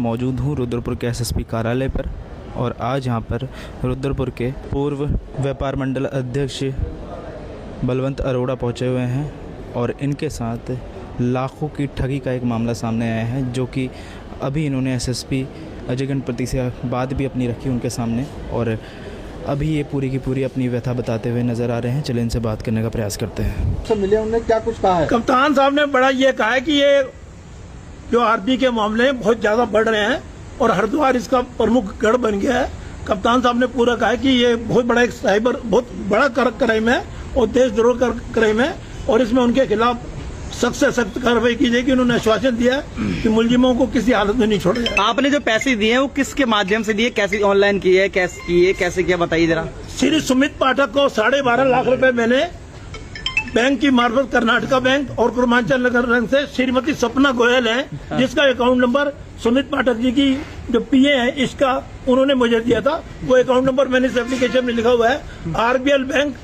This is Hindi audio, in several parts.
मौजूद हूँ रुद्रपुर के एसएसपी कार्यालय पर और आज यहाँ पर रुद्रपुर के पूर्व व्यापार मंडल अध्यक्ष बलवंत अरोड़ा पहुँचे हुए हैं और इनके साथ लाखों की ठगी का एक मामला सामने आया है, जो कि अभी इन्होंने एसएसपी अजय गणपति से बात भी अपनी रखी उनके सामने और अभी ये पूरी की पूरी अपनी व्यथा बताते हुए नजर आ रहे हैं। चलिए इनसे बात करने का प्रयास करते हैं। तो मिले, उन्होंने क्या कुछ कहा है? कप्तान साहब ने बड़ा ये कहा है कि ये जो आरबी के मामले बहुत ज्यादा बढ़ रहे हैं और हरिद्वार इसका प्रमुख गढ़ बन गया है। कप्तान साहब ने पूरा कहा है कि ये बहुत बड़ा एक साइबर बहुत बड़ा क्राइम है और देशद्रोह का क्राइम है और इसमें उनके खिलाफ सख्त से सख्त कार्रवाई की जाएगी। उन्होंने आश्वासन दिया कि मुलजिमों को किसी हालत में नहीं छोड़ा जाएगा। आपने जो पैसे दिए हैं वो किसके माध्यम से दिए, कैसे ऑनलाइन किए, कैसे किए, कैसे किया, बताइए जरा। श्री सुमित पाठक को 12.5 लाख रुपए मैंने बैंक की मार्फत कर्नाटका बैंक और पूर्वांचल नगर बैंक से श्रीमती सपना गोयल है जिसका अकाउंट नंबर सुमित पाठक जी की जो पीए है इसका उन्होंने मुझे दिया था। वो अकाउंट नंबर मैंने इस एप्लीकेशन में लिखा हुआ है। आरबीएल बैंक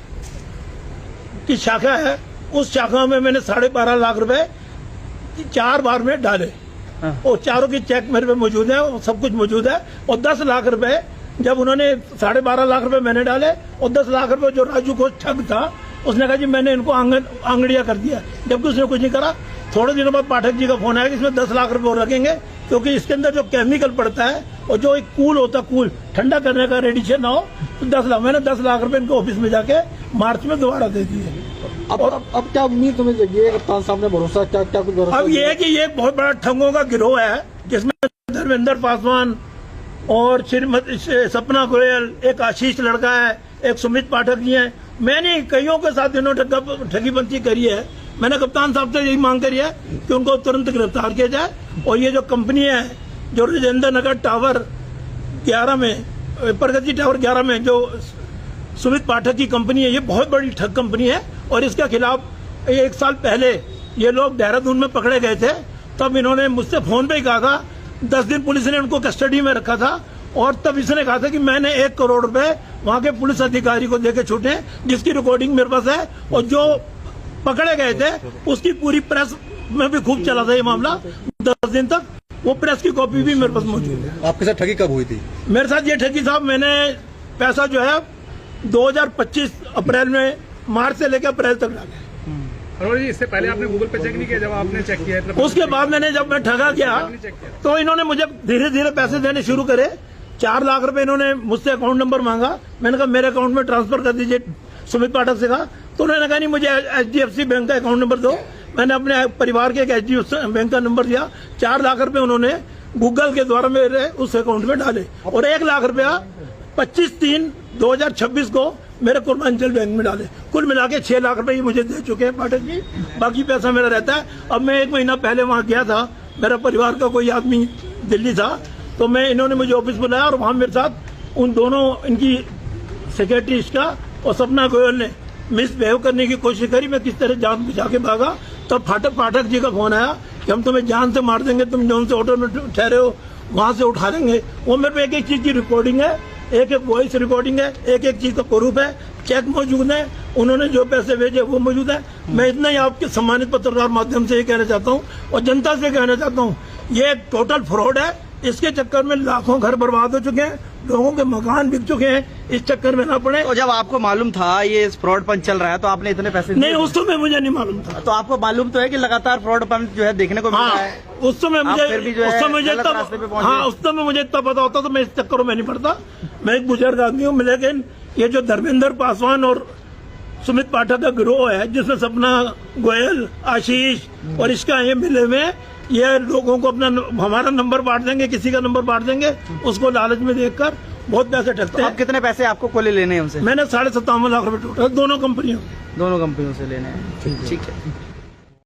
की शाखा है, उस शाखा में मैंने 12.5 लाख रुपए 4 बार में डाले और चारों की चेक मेरे पे मौजूद है और सब कुछ मौजूद है। और 10 लाख रुपए जब उन्होंने 12.5 लाख रुपए मैंने डाले और 10 लाख रुपए जो राजू को ठग था उसने कहा जी मैंने इनको आंगड़िया कर दिया, जबकि उसने कुछ नहीं करा। थोड़े दिनों बाद पाठक जी का फोन आया कि इसमें 10 लाख रुपए और लगेंगे क्योंकि इसके अंदर जो केमिकल पड़ता है और जो एक कूल होता कूल ठंडा करने का रेडिएशन ना हो तो 10 लाख मैंने 10 लाख रुपए इनको ऑफिस में जाके मार्च में दोबारा दे दिए। अब क्या उम्मीद तुम्हें जगी है? कप्तान साहब ने भरोसा क्या कुछ भरोसा? अब ये है कि ये बहुत बड़ा ठगों का गिरोह है जिसमें धर्मेंद्र पासवान और श्रीमती सपना गोयल, एक आशीष लड़का है, एक सुमित पाठक जी हैं। मैंने कईयों के साथ इन्होंने ठगीबंदी करी है। मैंने कप्तान साहब से यही मांग करी है कि उनको तुरंत गिरफ्तार किया जाए और ये जो कंपनी है जो राजेंद्र नगर टावर 11 में प्रगति टावर 11 में जो सुमित पाठक की कंपनी है, ये बहुत बड़ी ठग कंपनी है और इसके खिलाफ 1 साल पहले ये लोग देहरादून में पकड़े गए थे। तब इन्होंने मुझसे फोन पे ही कहा था, 10 दिन पुलिस ने उनको कस्टडी में रखा था और तब इसने कहा था कि मैंने 1 करोड़ रुपए वहां के पुलिस अधिकारी को देके छूटे, जिसकी रिकॉर्डिंग मेरे पास है। और जो पकड़े गए थे उसकी पूरी प्रेस में भी खूब चला था ये मामला 10 दिन तक। वो प्रेस की कॉपी भी मेरे पास मौजूद है। आपके साथ ठगी कब हुई थी? मेरे साथ ये ठगी साहब, मैंने पैसा जो है 2025 अप्रैल में, मार्च से लेकर अप्रैल तक डाले। अरोड़ा जी, इससे पहले आपने गूगल पे चेक नहीं किया? जब आपने चेक किया उसके बाद मैंने जब मैं ठगा गया तो इन्होंने मुझे धीरे धीरे पैसे देने शुरू करे। 4 लाख रुपए इन्होंने मुझसे अकाउंट नंबर मांगा। मैंने कहा मेरे अकाउंट में ट्रांसफर कर दीजिए, सुमित पाठक से कहा। तो उन्होंने कहा नहीं, मुझे HDFC बैंक का अकाउंट नंबर दो। मैंने अपने परिवार के एक HDFC बैंक का नंबर दिया। 4 लाख रुपए उन्होंने गूगल के द्वारा मेरे उस अकाउंट में डाले और 1 लाख रुपया 25/3/2026 को मेरे पूर्वांचल बैंक में डाले। कुल मिला के 6 लाख रुपए मुझे दे चुके हैं पाठक जी। बाकी पैसा मेरा रहता है। अब मैं 1 महीना पहले वहां गया था, मेरा परिवार का कोई आदमी दिल्ली था, तो मैं इन्होंने मुझे ऑफिस बुलाया और वहां मेरे साथ उन दोनों इनकी सेक्रेटरी का और सपना गोयल ने मिसबिहेव करने की कोशिश करी। मैं किस तरह जान बुझा के भागा। तब पाठक जी का फोन आया कि हम तुम्हें जान से मार देंगे, तुम जौन से होटल में ठहरे हो वहां से उठा लेंगे। वो मेरे पे एक चीज की रिकॉर्डिंग है, एक वॉइस रिकॉर्डिंग है, एक चीज का प्रूफ है, चेक मौजूद है, उन्होंने जो पैसे भेजे वो मौजूद है। मैं इतना ही आपके सम्मानित पत्रकार माध्यम से ये कहना चाहता हूँ और जनता से कहना चाहता हूँ, ये टोटल फ्रॉड है। इसके चक्कर में लाखों घर बर्बाद हो चुके हैं, लोगों के मकान बिक चुके हैं, इस चक्कर में ना पड़े। तो जब आपको मालूम था ये फ्रॉड पंच चल रहा है तो आपने इतने पैसे नहीं, उस समय मुझे नहीं मालूम था। तो आपको मालूम तो है कि लगातार फ्रॉड पंच जो है देखने को मिल रहा है। उस समय मुझे इतना पता होता तो मैं इस चक्करों में नहीं पड़ता। मैं एक बुजुर्ग आदमी हूँ, लेकिन ये जो धर्मेंद्र पासवान और सुमित पाठक का गिरोह है जिसमें सपना गोयल, आशीष और इसका ये मिले में ये लोगों को अपना हमारा नंबर बांट देंगे, किसी का नंबर बांट देंगे, उसको लालच में देखकर बहुत पैसे ठगते हैं। कितने पैसे आपको कोले लेने हैं उनसे? मैंने 57.5 लाख रुपए टोटल दोनों कंपनियों से लेने हैं। ठीक है।